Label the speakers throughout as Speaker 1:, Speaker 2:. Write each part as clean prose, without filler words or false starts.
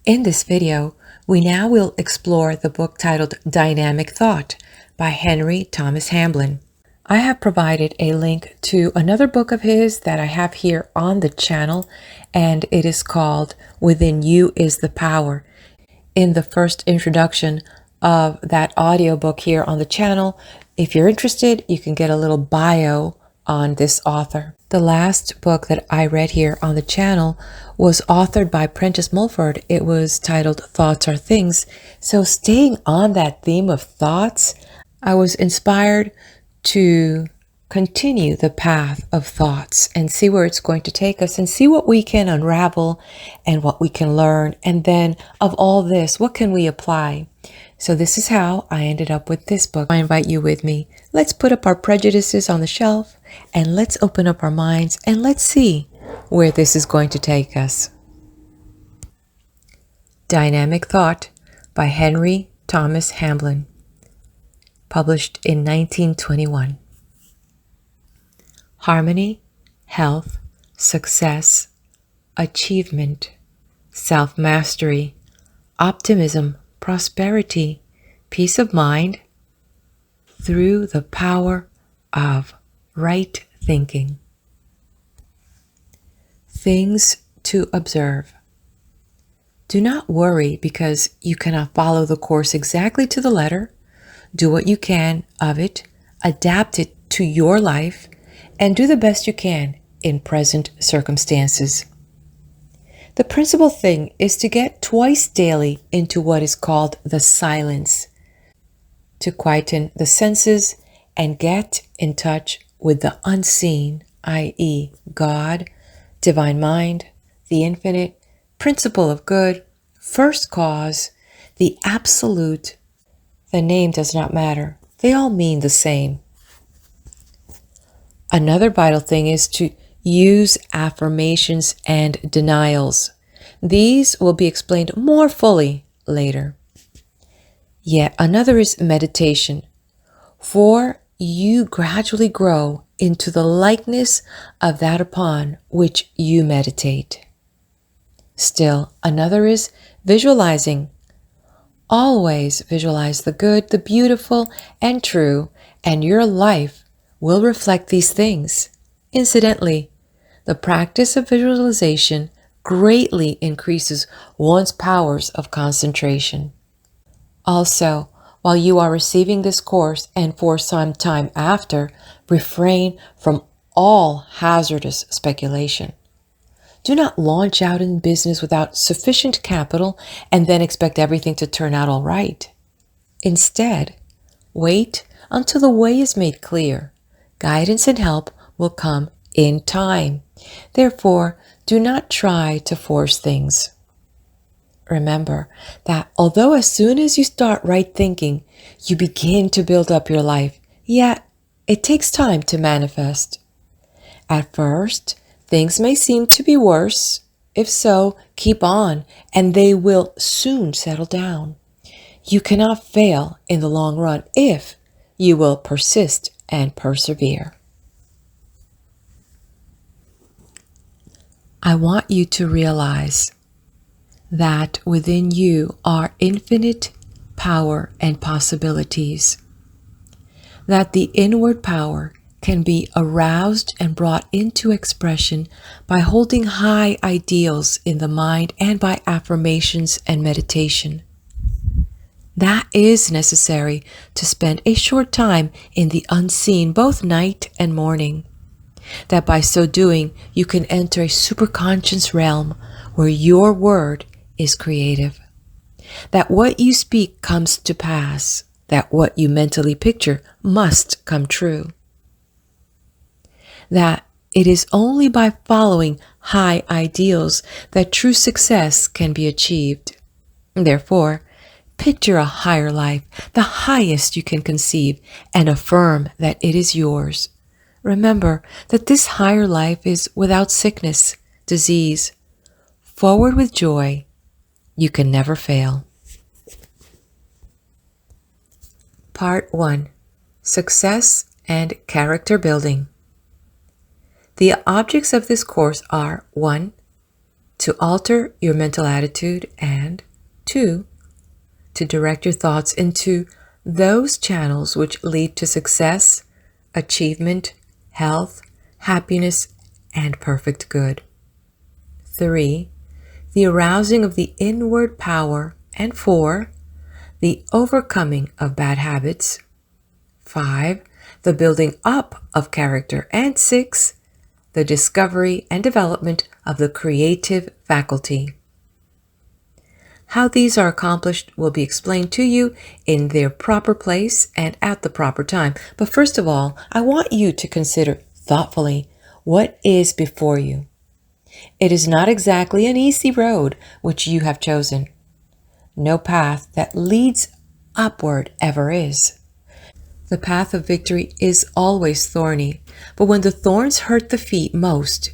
Speaker 1: In this video, we now will explore the book titled Dynamic Thought by Henry Thomas Hamblin. I have provided a link to another book of his that I have here on the channel, and it is called Within You is the Power. In the first introduction of that audiobook here on the channel, if you're interested, you can get a little bio on this author. The last book that I read here on the channel was authored by Prentice Mulford. It was titled Thoughts Are Things. So staying on that theme of thoughts, I was inspired to continue the path of thoughts and see where it's going to take us and see what we can unravel and what we can learn. And then of all this, what can we apply? So this is how I ended up with this book. I invite you with me. Let's put up our prejudices on the shelf and let's open up our minds and let's see where this is going to take us. Dynamic Thought by Henry Thomas Hamblin, published in 1921. Harmony, health, success, achievement, self-mastery, optimism, prosperity, peace of mind, through the power of right thinking. Things to observe. Do not worry because you cannot follow the course exactly to the letter. Do what you can of it, adapt it to your life, and do the best you can in present circumstances. The principal thing is to get twice daily into what is called the silence, to quieten the senses and get in touch with the unseen, i.e., God, divine mind, the infinite, principle of good, first cause, the absolute. The name does not matter. They all mean the same. Another vital thing is to use affirmations and denials. These will be explained more fully later. Yet another is meditation, for you gradually grow into the likeness of that upon which you meditate. Still another is visualizing. Always visualize the good, the beautiful, and true, and your life will reflect these things. Incidentally, the practice of visualization greatly increases one's powers of concentration. Also, while you are receiving this course and for some time after, refrain from all hazardous speculation. Do not launch out in business without sufficient capital and then expect everything to turn out all right. Instead, wait until the way is made clear. Guidance and help will come in time. Therefore, do not try to force things. Remember that although as soon as you start right thinking, you begin to build up your life, yet it takes time to manifest. At first, things may seem to be worse. If so, keep on, and they will soon settle down. You cannot fail in the long run if you will persist and persevere. I want you to realize that within you are infinite power and possibilities, that the inward power can be aroused and brought into expression by holding high ideals in the mind and by affirmations and meditation. That is necessary to spend a short time in the unseen, both night and morning. That by so doing, you can enter a superconscious realm where your word is creative. That what you speak comes to pass. That what you mentally picture must come true. That it is only by following high ideals that true success can be achieved. Therefore, picture a higher life, the highest you can conceive, and affirm that it is yours. Remember that this higher life is without sickness, disease. Forward with joy. You can never fail. Part 1. Success and Character Building. The objects of this course are 1. to alter your mental attitude, and 2, to direct your thoughts into those channels which lead to success, achievement, health, happiness, and perfect good. 3, the arousing of the inward power, and 4, the overcoming of bad habits. 5, the building up of character, and 6, the discovery and development of the creative faculty. How these are accomplished will be explained to you in their proper place and at the proper time. But first of all, I want you to consider thoughtfully what is before you. It is not exactly an easy road which you have chosen. No path that leads upward ever is. The path of victory is always thorny, but when the thorns hurt the feet most,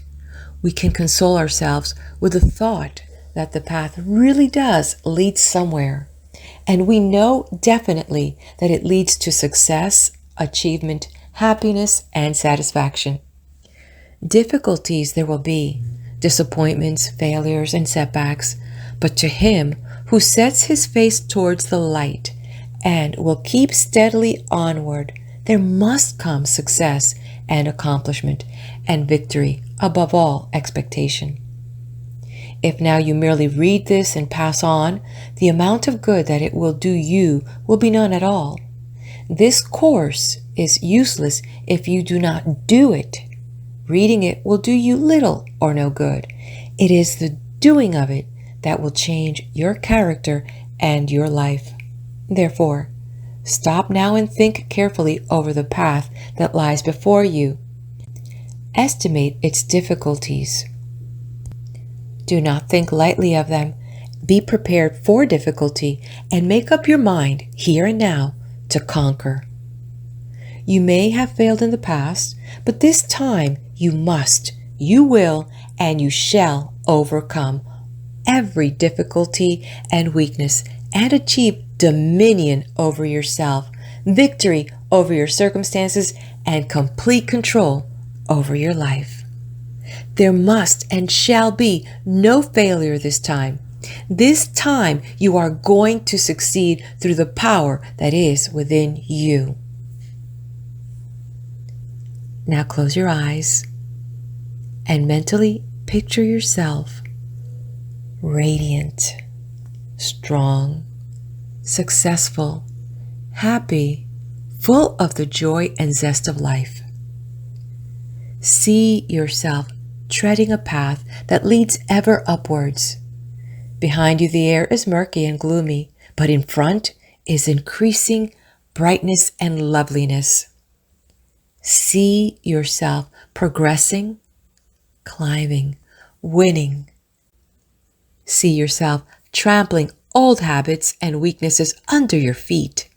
Speaker 1: we can console ourselves with the thought that the path really does lead somewhere, and we know definitely that it leads to success, achievement, happiness, and satisfaction. Difficulties there will be, disappointments, failures, and setbacks, but to him who sets his face towards the light and will keep steadily onward, there must come success and accomplishment and victory, above all expectation. If now you merely read this and pass on, the amount of good that it will do you will be none at all. This course is useless if you do not do it. Reading it will do you little or no good. It is the doing of it that will change your character and your life. Therefore, stop now and think carefully over the path that lies before you. Estimate its difficulties. Do not think lightly of them. Be prepared for difficulty and make up your mind here and now to conquer. You may have failed in the past, but this time you must, you will, and you shall overcome every difficulty and weakness and achieve dominion over yourself, victory over your circumstances, and complete control over your life. There must and shall be no failure this time. This time you are going to succeed through the power that is within you. Now close your eyes and mentally picture yourself radiant, strong, successful, happy, full of the joy and zest of life. See yourself treading a path that leads ever upwards. Behind you the air is murky and gloomy, but in front is increasing brightness and loveliness. See yourself progressing, climbing, winning. See yourself trampling old habits and weaknesses under your feet.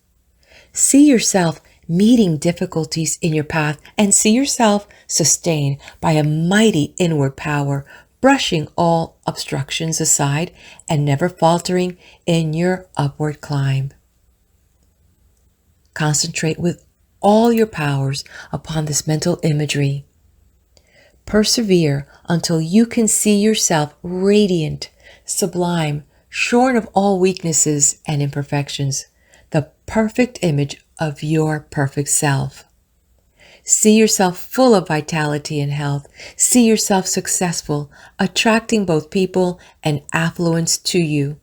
Speaker 1: See yourself meeting difficulties in your path and see yourself sustained by a mighty inward power, brushing all obstructions aside and never faltering in your upward climb. Concentrate with all your powers upon this mental imagery. Persevere until you can see yourself radiant, sublime, shorn of all weaknesses and imperfections, the perfect image of your perfect self. See yourself full of vitality and health. See yourself successful, attracting both people and affluence to you.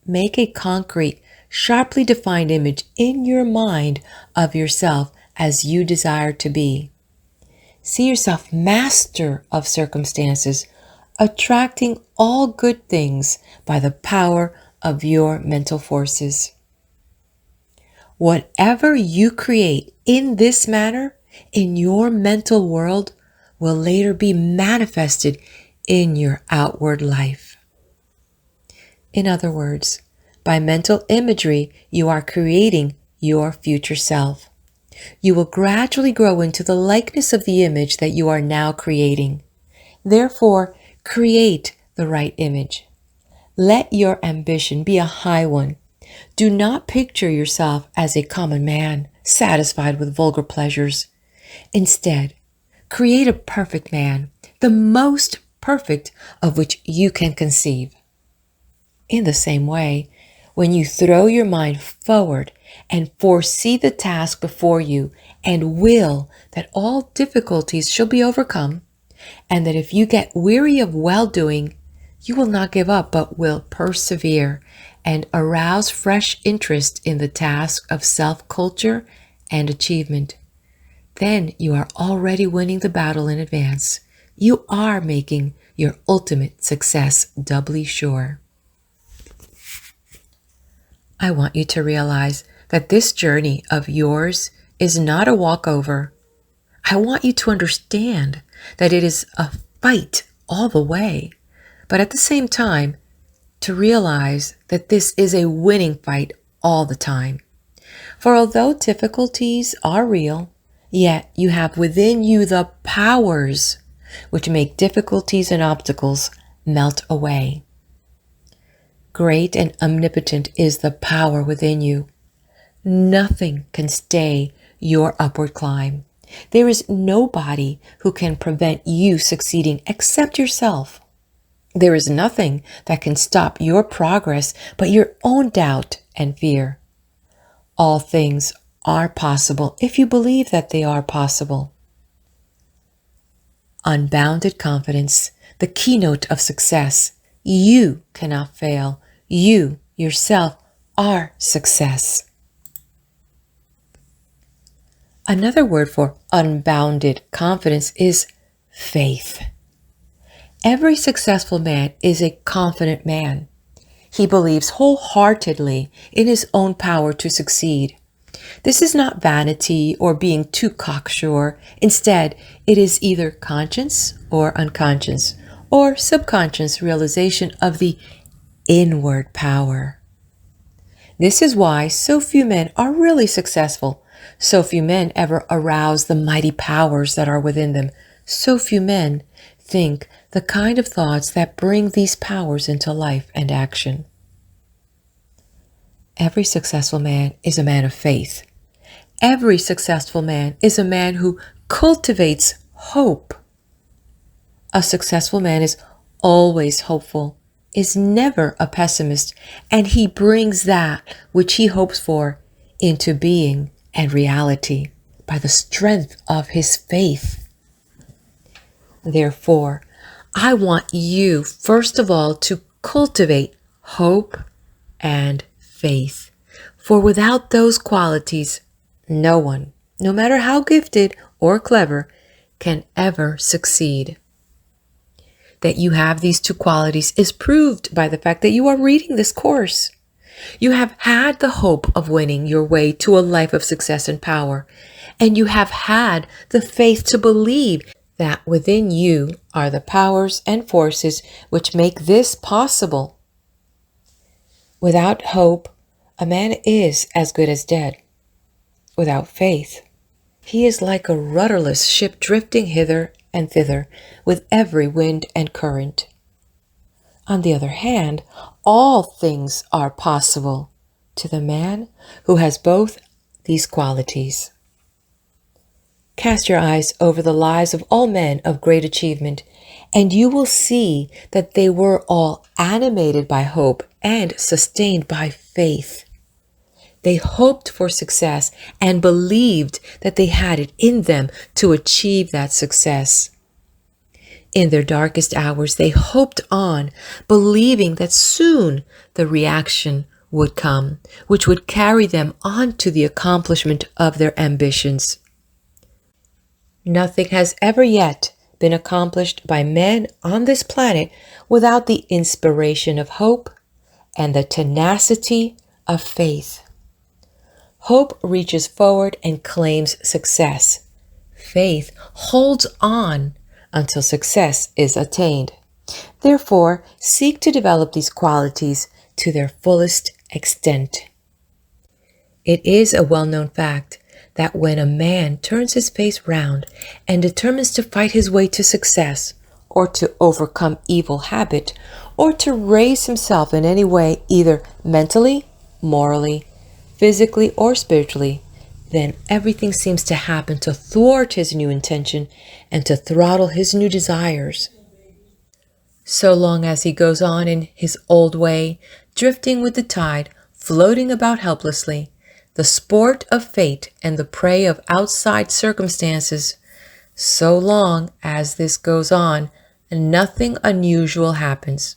Speaker 1: Make a concrete, sharply defined image in your mind of yourself as you desire to be. See yourself master of circumstances, attracting all good things by the power of your mental forces. Whatever you create in this manner, in your mental world, will later be manifested in your outward life. In other words, by mental imagery, you are creating your future self. You will gradually grow into the likeness of the image that you are now creating. Therefore, create the right image. Let your ambition be a high one. Do not picture yourself as a common man, satisfied with vulgar pleasures. Instead, create a perfect man, the most perfect of which you can conceive. In the same way, when you throw your mind forward and foresee the task before you and will that all difficulties shall be overcome, and that if you get weary of well-doing, you will not give up but will persevere and arouse fresh interest in the task of self-culture and achievement, then you are already winning the battle in advance. You are making your ultimate success doubly sure. I want you to realize that this journey of yours is not a walkover. I want you to understand that it is a fight all the way, but at the same time, to realize that this is a winning fight all the time. For although difficulties are real, yet you have within you the powers which make difficulties and obstacles melt away. Great and omnipotent is the power within you. Nothing can stay your upward climb. There is nobody who can prevent you succeeding except yourself. There is nothing that can stop your progress but your own doubt and fear. All things are possible if you believe that they are possible. Unbounded confidence, the keynote of success. You cannot fail. You yourself are success. Another word for unbounded confidence is faith. Every successful man is a confident man. He believes wholeheartedly in his own power to succeed. This is not vanity or being too cocksure. Instead, it is either conscious or unconscious or subconscious realization of the inward power. This is why so few men are really successful. So few men ever arouse the mighty powers that are within them. So few men think the kind of thoughts that bring these powers into life and action. Every successful man is a man of faith. Every successful man is a man who cultivates hope. A successful man is always hopeful, is never a pessimist, and he brings that which he hopes for into being and reality by the strength of his faith. Therefore, I want you, first of all, to cultivate hope and faith. For without those qualities, no one, no matter how gifted or clever, can ever succeed. That you have these two qualities is proved by the fact that you are reading this course. You have had the hope of winning your way to a life of success and power, and you have had the faith to believe that within you are the powers and forces which make this possible. Without hope, a man is as good as dead. Without faith, he is like a rudderless ship drifting hither and thither with every wind and current. On the other hand, all things are possible to the man who has both these qualities. Cast your eyes over the lives of all men of great achievement, and you will see that they were all animated by hope and sustained by faith. They hoped for success and believed that they had it in them to achieve that success. In their darkest hours, they hoped on, believing that soon the reaction would come, which would carry them on to the accomplishment of their ambitions. Nothing has ever yet been accomplished by men on this planet without the inspiration of hope and the tenacity of faith. Hope reaches forward and claims success. Faith holds on until success is attained. Therefore, seek to develop these qualities to their fullest extent. It is a well-known fact that when a man turns his face round and determines to fight his way to success, or to overcome evil habit, or to raise himself in any way, either mentally, morally, physically, or spiritually, then everything seems to happen to thwart his new intention and to throttle his new desires. So long as he goes on in his old way, drifting with the tide, floating about helplessly, the sport of fate and the prey of outside circumstances, so long as this goes on, nothing unusual happens.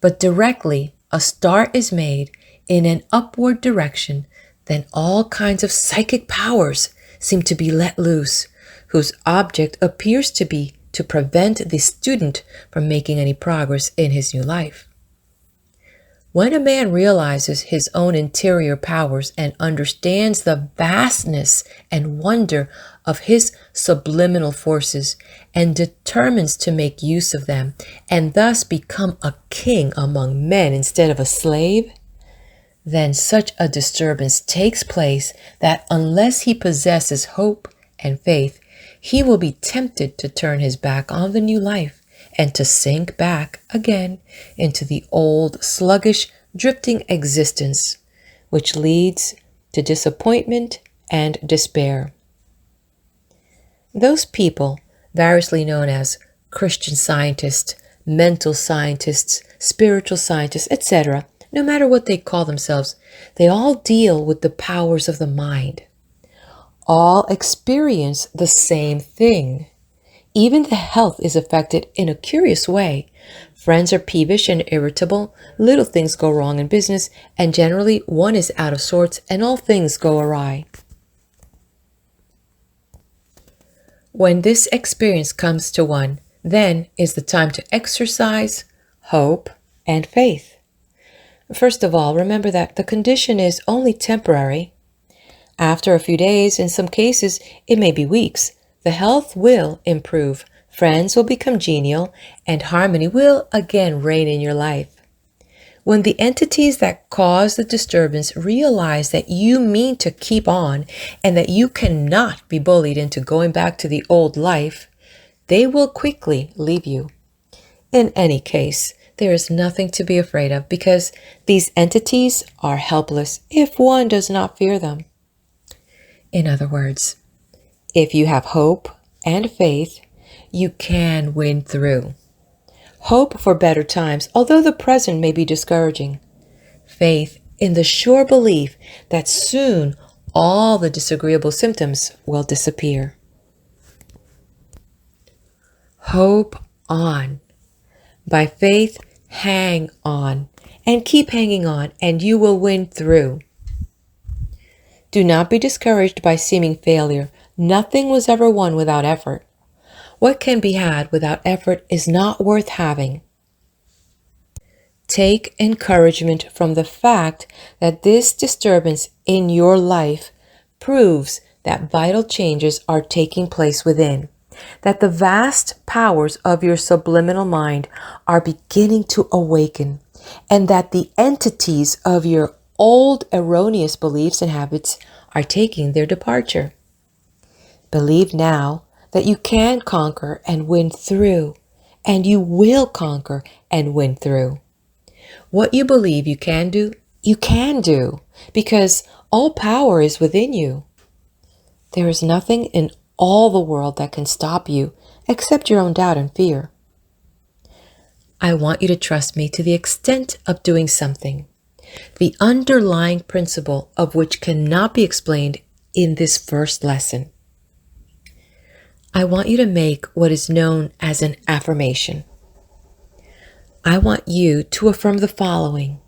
Speaker 1: But directly a start is made in an upward direction, then all kinds of psychic powers seem to be let loose, whose object appears to be to prevent the student from making any progress in his new life. When a man realizes his own interior powers and understands the vastness and wonder of his subliminal forces and determines to make use of them and thus become a king among men instead of a slave, then such a disturbance takes place that unless he possesses hope and faith, he will be tempted to turn his back on the new life and to sink back again into the old sluggish drifting existence, which leads to disappointment and despair. Those people, variously known as Christian scientists, mental scientists, spiritual scientists, etc., no matter what they call themselves, they all deal with the powers of the mind. All experience the same thing. Even the health is affected in a curious way. Friends are peevish and irritable, little things go wrong in business, and generally one is out of sorts and all things go awry. When this experience comes to one, then is the time to exercise hope and faith. First of all, remember that the condition is only temporary. After a few days, in some cases, it may be weeks, the health will improve, friends will become genial, and harmony will again reign in your life. When the entities that cause the disturbance realize that you mean to keep on and that you cannot be bullied into going back to the old life, they will quickly leave you. In any case, there is nothing to be afraid of because these entities are helpless if one does not fear them. In other words, if you have hope and faith, you can win through. Hope for better times, although the present may be discouraging. Faith in the sure belief that soon all the disagreeable symptoms will disappear. Hope on. By faith, hang on and keep hanging on, and you will win through. Do not be discouraged by seeming failure. Nothing was ever won without effort. What can be had without effort is not worth having. Take encouragement from the fact that this disturbance in your life proves that vital changes are taking place within, that the vast powers of your subliminal mind are beginning to awaken, and that the entities of your old erroneous beliefs and habits are taking their departure. Believe now that you can conquer and win through, and you will conquer and win through. What you believe you can do, because all power is within you. There is nothing in all the world that can stop you except your own doubt and fear. I want you to trust me to the extent of doing something, the underlying principle of which cannot be explained in this first lesson. I want you to make what is known as an affirmation. I want you to affirm the following.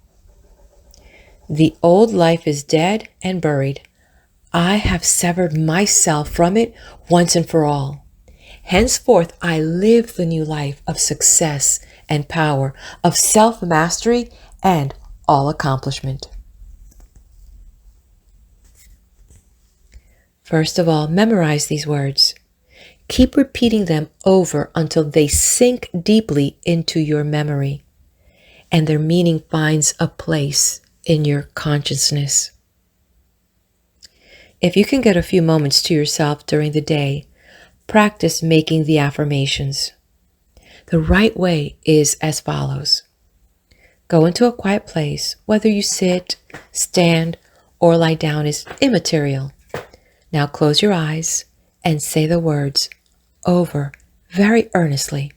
Speaker 1: The old life is dead and buried. I have severed myself from it once and for all. Henceforth, I live the new life of success and power, of self-mastery and all accomplishment. First of all, memorize these words. Keep repeating them over until they sink deeply into your memory and their meaning finds a place in your consciousness. If you can get a few moments to yourself during the day, practice making the affirmations. The right way is as follows. Go into a quiet place. Whether you sit, stand, or lie down is immaterial. Now close your eyes and say the words over very earnestly.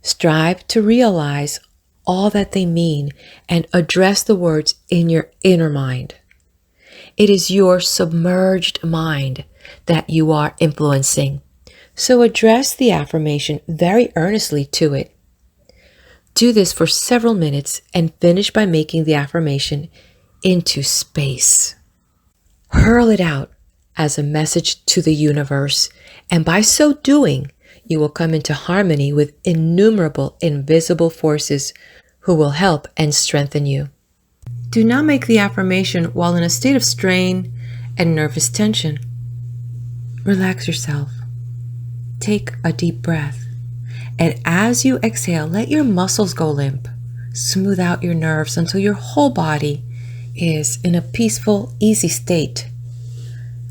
Speaker 1: Strive to realize all that they mean and address the words in your inner mind. It is your submerged mind that you are influencing. So address the affirmation very earnestly to it. Do this for several minutes and finish by making the affirmation into space. Hurl it out as a message to the universe, and by so doing, you will come into harmony with innumerable invisible forces who will help and strengthen you. Do not make the affirmation while in a state of strain and nervous tension. Relax yourself. Take a deep breath, and as you exhale, let your muscles go limp. Smooth out your nerves until your whole body is in a peaceful, easy state.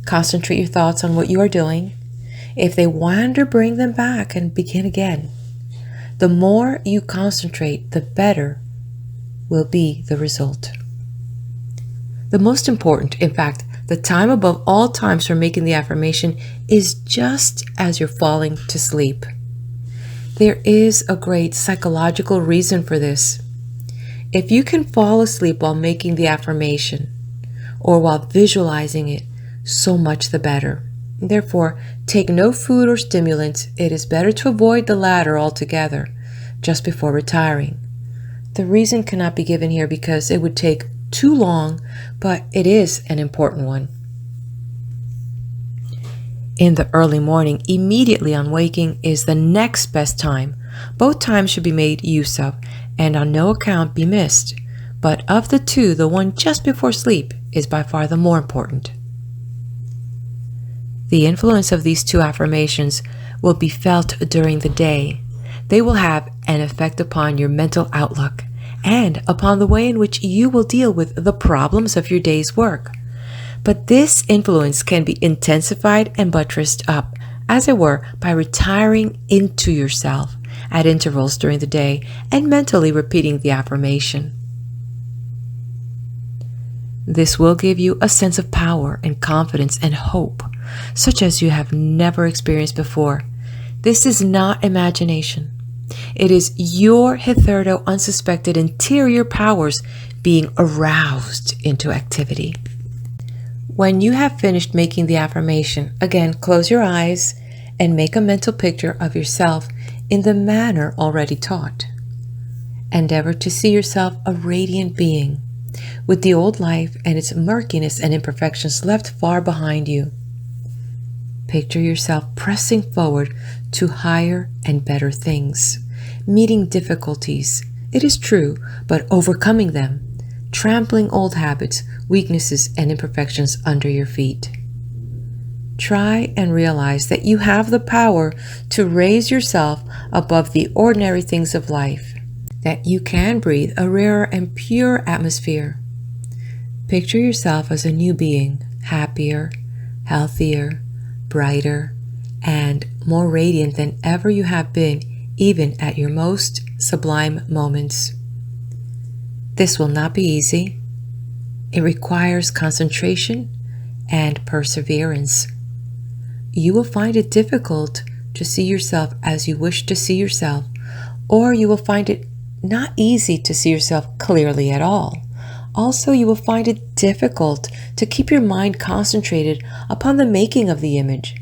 Speaker 1: Concentrate your thoughts on what you are doing. If they wander, bring them back and begin again. The more you concentrate, the better will be the result. The most important, in fact, the time above all times for making the affirmation is just as you're falling to sleep. There is a great psychological reason for this. If you can fall asleep while making the affirmation or while visualizing it, so much the better. Therefore, take no food or stimulants. It is better to avoid the latter altogether just before retiring. The reason cannot be given here because it would take too long, but it is an important one. In the early morning, immediately on waking, is the next best time. Both times should be made use of, and on no account be missed. But of the two, the one just before sleep is by far the more important. The influence of these two affirmations will be felt during the day. They will have an effect upon your mental outlook and upon the way in which you will deal with the problems of your day's work. But this influence can be intensified and buttressed up, as it were, by retiring into yourself at intervals during the day and mentally repeating the affirmation. This will give you a sense of power and confidence and hope, such as you have never experienced before. This is not imagination. It is your hitherto unsuspected interior powers being aroused into activity. When you have finished making the affirmation, again, close your eyes and make a mental picture of yourself in the manner already taught. Endeavor to see yourself a radiant being, with the old life and its murkiness and imperfections left far behind you. Picture yourself pressing forward to higher and better things, meeting difficulties, it is true, but overcoming them, trampling old habits, weaknesses, and imperfections under your feet. Try and realize that you have the power to raise yourself above the ordinary things of life, that you can breathe a rarer and purer atmosphere. Picture yourself as a new being, happier, healthier, brighter, and more radiant than ever you have been, even at your most sublime moments. This will not be easy. It requires concentration and perseverance. You will find it difficult to see yourself as you wish to see yourself, or you will find it not easy to see yourself clearly at all. Also, you will find it difficult to keep your mind concentrated upon the making of the image.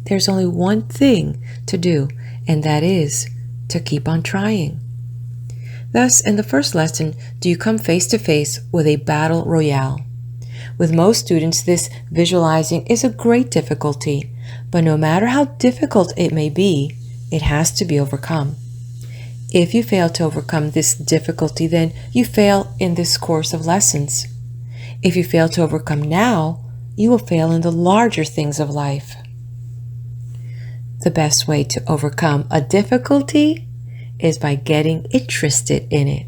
Speaker 1: There's only one thing to do, and that is to keep on trying. Thus, in the first lesson, do you come face to face with a battle royale. With most students, this visualizing is a great difficulty, but no matter how difficult it may be, it has to be overcome. If you fail to overcome this difficulty, then you fail in this course of lessons. If you fail to overcome now, you will fail in the larger things of life. The best way to overcome a difficulty is by getting interested in it.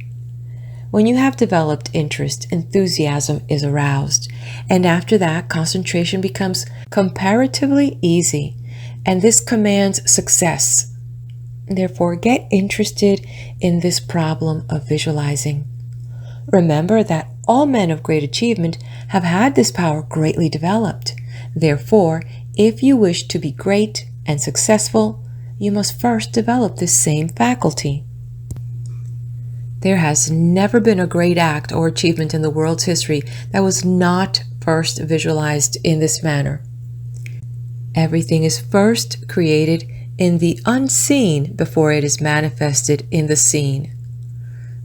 Speaker 1: When you have developed interest, enthusiasm is aroused, and after that, concentration becomes comparatively easy, and this commands success. Therefore, get interested in this problem of visualizing. Remember that all men of great achievement have had this power greatly developed. Therefore, if you wish to be great and successful, you must first develop this same faculty. There has never been a great act or achievement in the world's history that was not first visualized in this manner. Everything is first created in the unseen before it is manifested in the seen.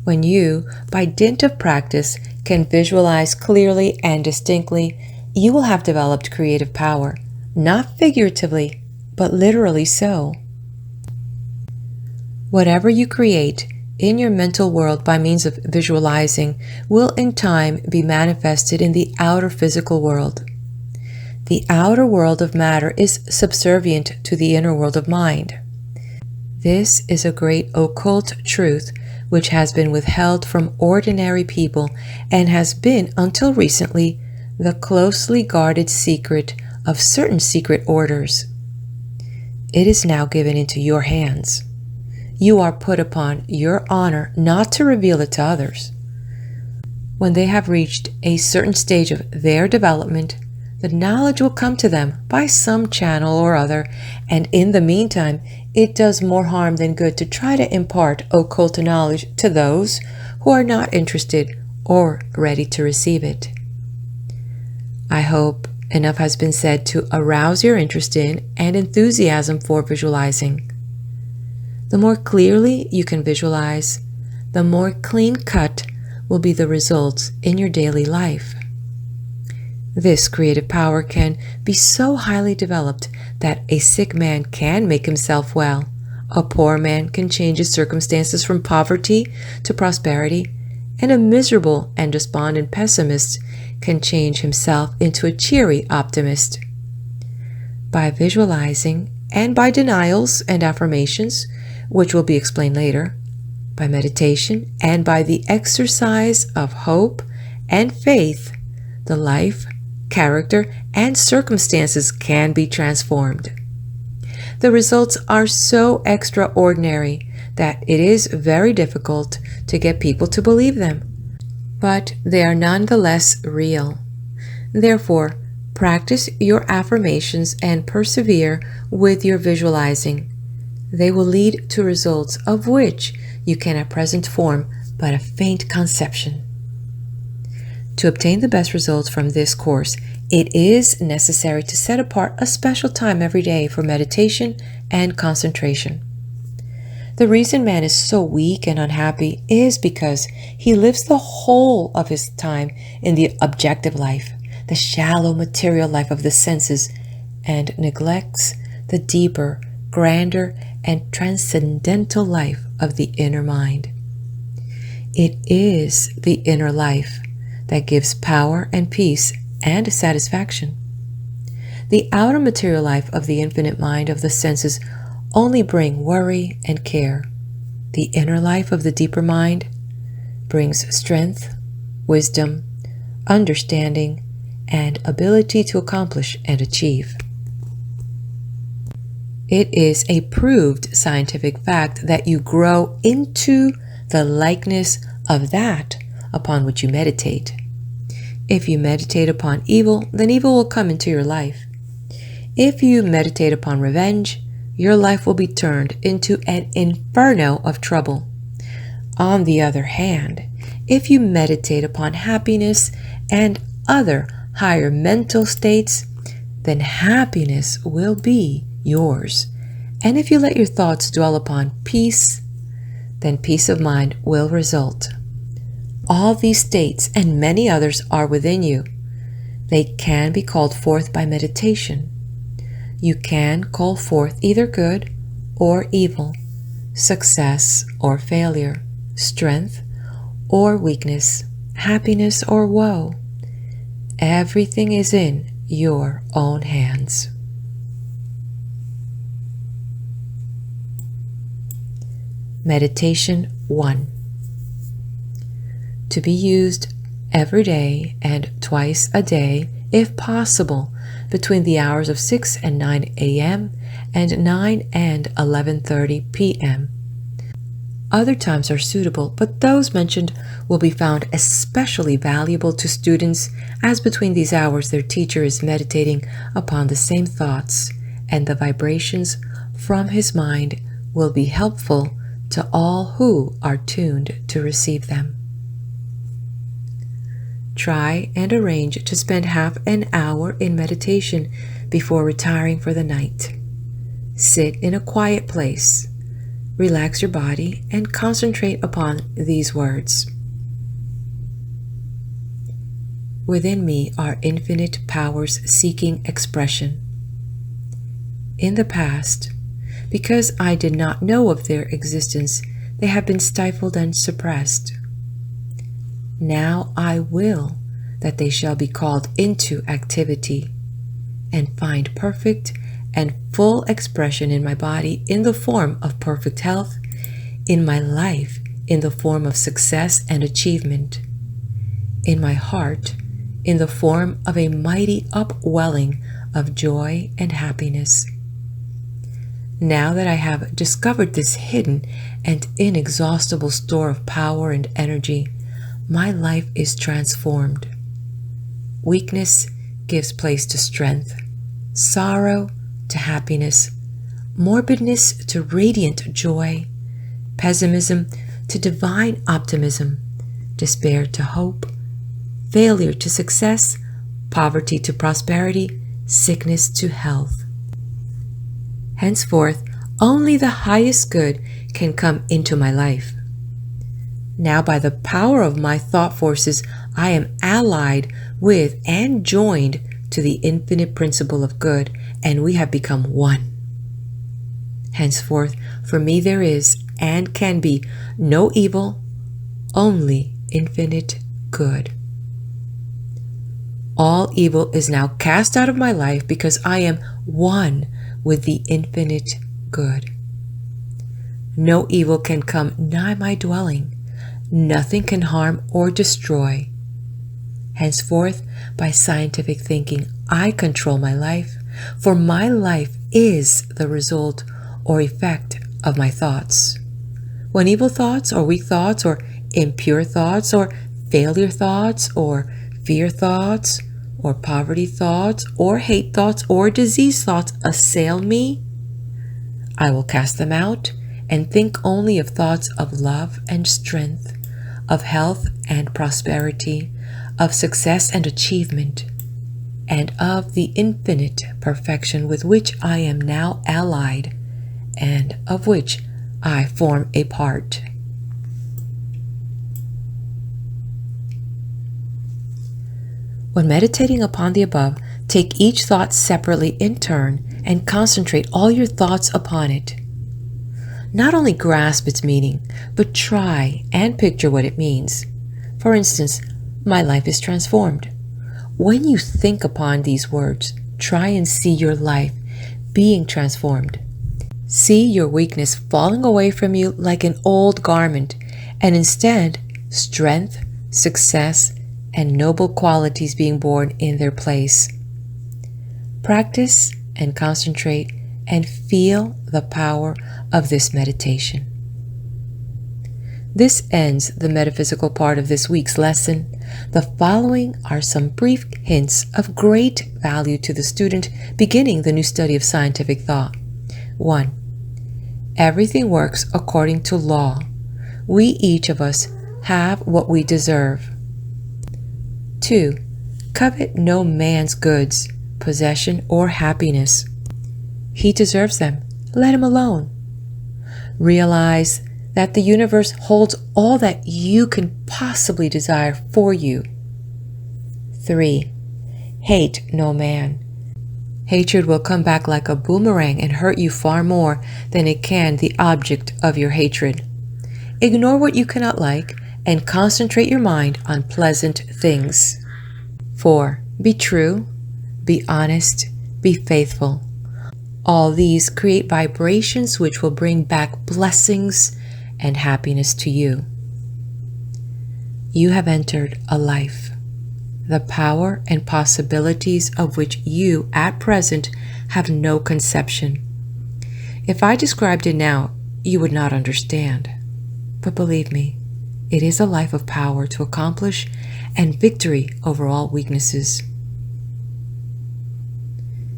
Speaker 1: When you, by dint of practice, can visualize clearly and distinctly, you will have developed creative power, not figuratively, but literally so. Whatever you create in your mental world by means of visualizing will in time be manifested in the outer physical world. The outer world of matter is subservient to the inner world of mind. This is a great occult truth which has been withheld from ordinary people and has been, until recently, the closely guarded secret of certain secret orders. It is now given into your hands. You are put upon your honor not to reveal it to others. When they have reached a certain stage of their development, the knowledge will come to them by some channel or other, and in the meantime, it does more harm than good to try to impart occult knowledge to those who are not interested or ready to receive it. I hope enough has been said to arouse your interest in and enthusiasm for visualizing. The more clearly you can visualize, the more clean-cut will be the results in your daily life. This creative power can be so highly developed that a sick man can make himself well. A poor man can change his circumstances from poverty to prosperity, and a miserable and despondent pessimist can change himself into a cheery optimist. By visualizing and by denials and affirmations, which will be explained later, by meditation and by the exercise of hope and faith, the life, character, and circumstances can be transformed. The results are so extraordinary that it is very difficult to get people to believe them, but they are nonetheless real. Therefore, practice your affirmations and persevere with your visualizing. They will lead to results of which you can at present form but a faint conception. To obtain the best results from this course, it is necessary to set apart a special time every day for meditation and concentration. The reason man is so weak and unhappy is because he lives the whole of his time in the objective life, the shallow material life of the senses, and neglects the deeper, grander, and transcendental life of the inner mind. It is the inner life that gives power and peace and satisfaction. The outer material life of the infinite mind of the senses only bring worry and care. The inner life of the deeper mind brings strength, wisdom, understanding, and ability to accomplish and achieve. It is a proved scientific fact that you grow into the likeness of that upon which you meditate. If you meditate upon evil, then evil will come into your life. If you meditate upon revenge, your life will be turned into an inferno of trouble. On the other hand, if you meditate upon happiness and other higher mental states, then happiness will be yours. And if you let your thoughts dwell upon peace, then peace of mind will result. All these states and many others are within you. They can be called forth by meditation. You can call forth either good or evil, success or failure, strength or weakness, happiness or woe. Everything is in your own hands. Meditation 1. To be used every day and twice a day, if possible, between the hours of 6 and 9 a.m. and 9 and 11:30 p.m. Other times are suitable, but those mentioned will be found especially valuable to students, as between these hours their teacher is meditating upon the same thoughts, and the vibrations from his mind will be helpful to all who are tuned to receive them. Try and arrange to spend half an hour in meditation before retiring for the night. Sit in a quiet place, relax your body, and concentrate upon these words. Within me are infinite powers seeking expression. In the past, because I did not know of their existence, they have been stifled and suppressed. Now I will that they shall be called into activity and find perfect and full expression in my body in the form of perfect health, in my life in the form of success and achievement, in my heart in the form of a mighty upwelling of joy and happiness. Now that I have discovered this hidden and inexhaustible store of power and energy, my life is transformed. Weakness gives place to strength, sorrow to happiness, morbidness to radiant joy, pessimism to divine optimism, despair to hope, failure to success, poverty to prosperity, sickness to health. Henceforth, only the highest good can come into my life. Now, by the power of my thought forces, I am allied with and joined to the infinite principle of good, and we have become one. Henceforth, for me there is and can be no evil, only infinite good. All evil is now cast out of my life because I am one with the infinite good. No evil can come nigh my dwelling. Nothing can harm or destroy. Henceforth, by scientific thinking, I control my life, for my life is the result or effect of my thoughts. When evil thoughts or weak thoughts or impure thoughts or failure thoughts or fear thoughts or poverty thoughts or hate thoughts or disease thoughts assail me, I will cast them out and think only of thoughts of love and strength, of health and prosperity, of success and achievement, and of the infinite perfection with which I am now allied and of which I form a part. When meditating upon the above, take each thought separately in turn and concentrate all your thoughts upon it. Not only grasp its meaning, but try and picture what it means. For instance, my life is transformed. When you think upon these words, try and see your life being transformed. See your weakness falling away from you like an old garment, and instead, strength, success, and noble qualities being born in their place. Practice and concentrate and feel the power of this meditation. This ends the metaphysical part of this week's lesson. The following are some brief hints of great value to the student beginning the new study of scientific thought. 1. Everything works according to law. We each of us have what we deserve. 2. Covet no man's goods, possession, or happiness. He deserves them. Let him alone. Realize that the universe holds all that you can possibly desire for you. 3. Hate no man. Hatred will come back like a boomerang and hurt you far more than it can the object of your hatred. Ignore what you cannot like and concentrate your mind on pleasant things. 4. Be true, be honest, be faithful. All these create vibrations which will bring back blessings and happiness to you. You have entered a life, the power and possibilities of which you at present have no conception. If I described it now, you would not understand. But believe me, it is a life of power to accomplish and victory over all weaknesses.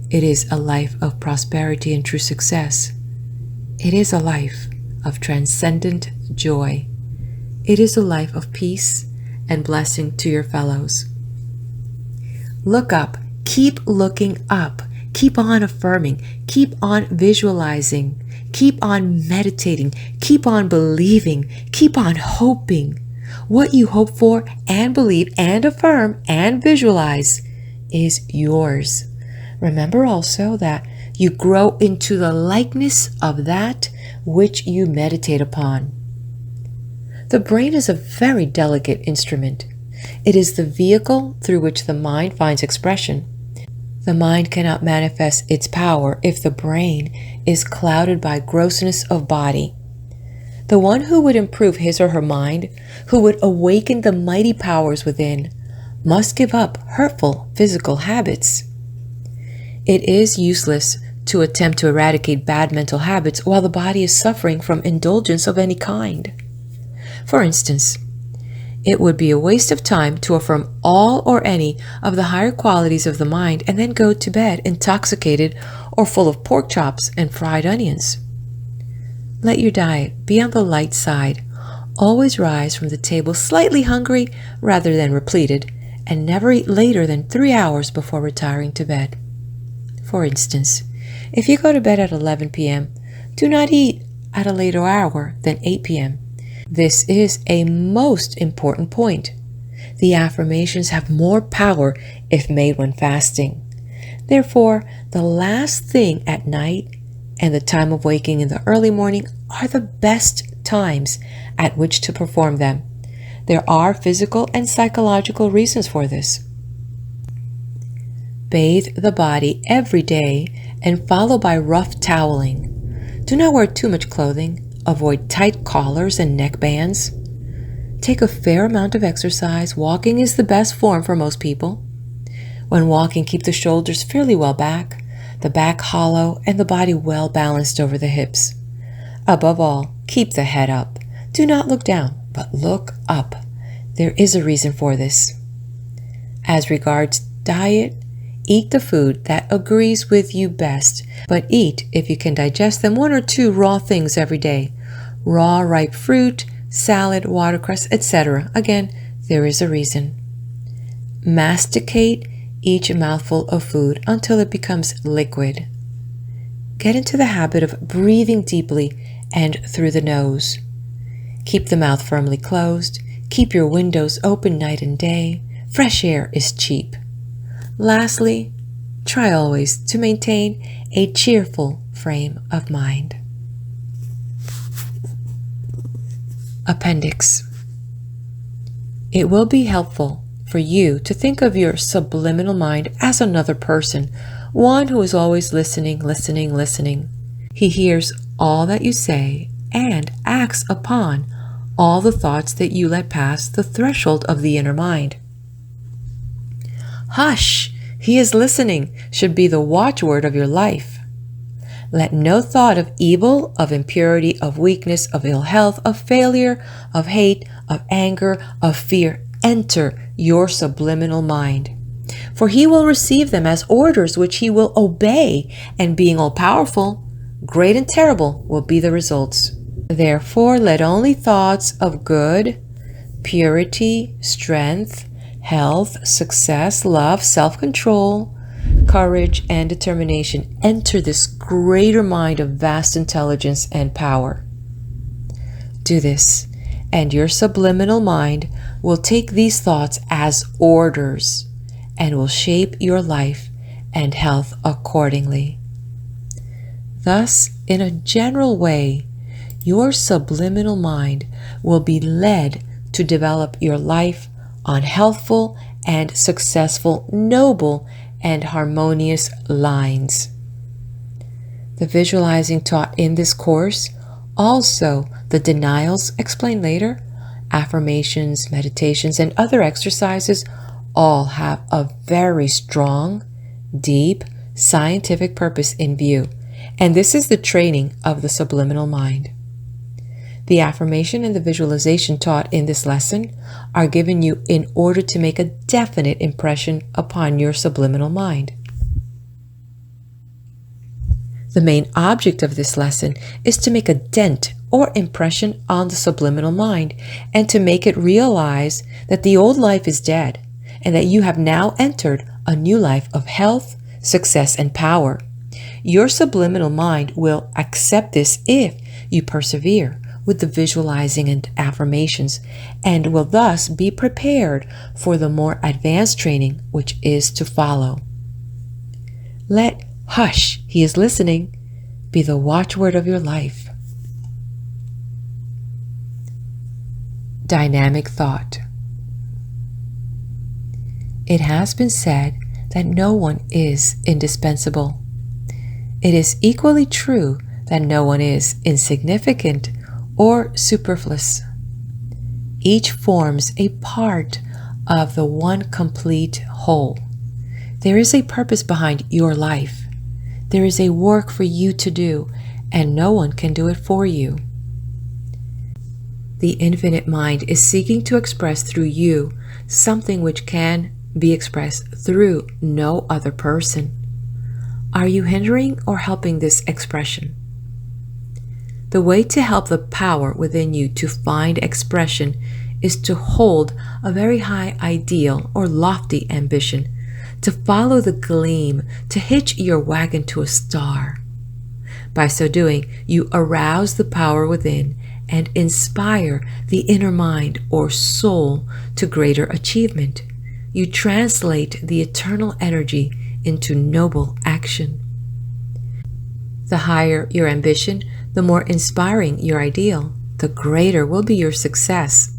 Speaker 1: It is a life of prosperity and true success, It is a life of transcendent joy. It is a life of peace and blessing to your fellows. Look up. Keep looking up. Keep on affirming. Keep on visualizing. Keep on meditating. Keep on believing. Keep on hoping. What you hope for and believe and affirm and visualize is yours. Remember also that you grow into the likeness of that which you meditate upon. The brain is a very delicate instrument. It is the vehicle through which the mind finds expression. The mind cannot manifest its power if the brain is clouded by grossness of body. The one who would improve his or her mind, who would awaken the mighty powers within, must give up hurtful physical habits. It is useless to attempt to eradicate bad mental habits while the body is suffering from indulgence of any kind. For instance, it would be a waste of time to affirm all or any of the higher qualities of the mind and then go to bed intoxicated or full of pork chops and fried onions. Let your diet be on the light side. Always rise from the table slightly hungry rather than repleted, and never eat later than 3 hours before retiring to bed. For instance, if you go to bed at 11 p.m., do not eat at a later hour than 8 p.m. This is a most important point. The affirmations have more power if made when fasting. Therefore, the last thing at night and the time of waking in the early morning are the best times at which to perform them. There are physical and psychological reasons for this. Bathe the body every day and follow by rough toweling. Do not wear too much clothing. Avoid tight collars and neck bands. Take a fair amount of exercise. Walking is the best form for most people. When walking, keep the shoulders fairly well back, the back hollow, and the body well balanced over the hips. Above all, keep the head up. Do not look down, but look up. There is a reason for this. As regards diet, eat the food that agrees with you best, but eat, if you can digest them, 1 or 2 raw things every day. Raw, ripe fruit, salad, watercress, etc. Again, there is a reason. Masticate each mouthful of food until it becomes liquid. Get into the habit of breathing deeply and through the nose. Keep the mouth firmly closed. Keep your windows open night and day. Fresh air is cheap. Lastly, try always to maintain a cheerful frame of mind. Appendix. It will be helpful for you to think of your subliminal mind as another person, one who is always listening. He hears all that you say and acts upon all the thoughts that you let pass the threshold of the inner mind. Hush! He is listening should be the watchword of your life. Let no thought of evil, of impurity, of weakness, of ill health, of failure, of hate, of anger, of fear enter your subliminal mind. For he will receive them as orders which he will obey, and being all-powerful, great and terrible will be the results. Therefore, let only thoughts of good, purity, strength, health, success, love, self-control, courage, and determination enter this greater mind of vast intelligence and power. Do this, and your subliminal mind will take these thoughts as orders and will shape your life and health accordingly. Thus, in a general way, your subliminal mind will be led to develop your life on healthful and successful, noble and harmonious lines. The visualizing taught in this course, also the denials explained later, affirmations, meditations, and other exercises all have a very strong, deep, scientific purpose in view, and this is the training of the subliminal mind. The affirmation and the visualization taught in this lesson are given you in order to make a definite impression upon your subliminal mind. The main object of this lesson is to make a dent or impression on the subliminal mind and to make it realize that the old life is dead and that you have now entered a new life of health, success, and power. Your subliminal mind will accept this if you persevere with the visualizing and affirmations and will thus be prepared for the more advanced training which is to follow. Let "Hush, he is listening" be the watchword of your life. Dynamic thought. It has been said that no one is indispensable. It is equally true that no one is insignificant or superfluous. Each forms a part of the one complete whole. There is a purpose behind your life. There is a work for you to do, and no one can do it for you. The infinite mind is seeking to express through you something which can be expressed through no other person. Are you hindering or helping this expression? The way to help the power within you to find expression is to hold a very high ideal or lofty ambition, to follow the gleam, to hitch your wagon to a star. By so doing, you arouse the power within and inspire the inner mind or soul to greater achievement. You translate the eternal energy into noble action. The higher your ambition, the more inspiring your ideal, the greater will be your success.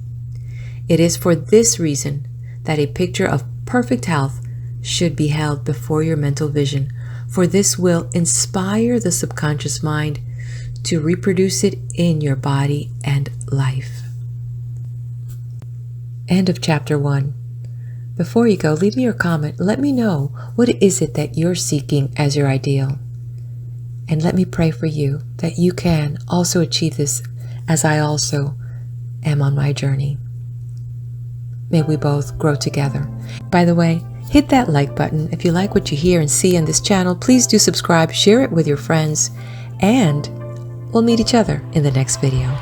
Speaker 1: It is for this reason that a picture of perfect health should be held before your mental vision, for this will inspire the subconscious mind to reproduce it in your body and life. End of chapter 1. Before you go, leave me your comment. Let me know what is it that you're seeking as your ideal. And let me pray for you that you can also achieve this as I also am on my journey. May we both grow together. By the way, hit that like button. If you like what you hear and see on this channel, please do subscribe, share it with your friends, and we'll meet each other in the next video.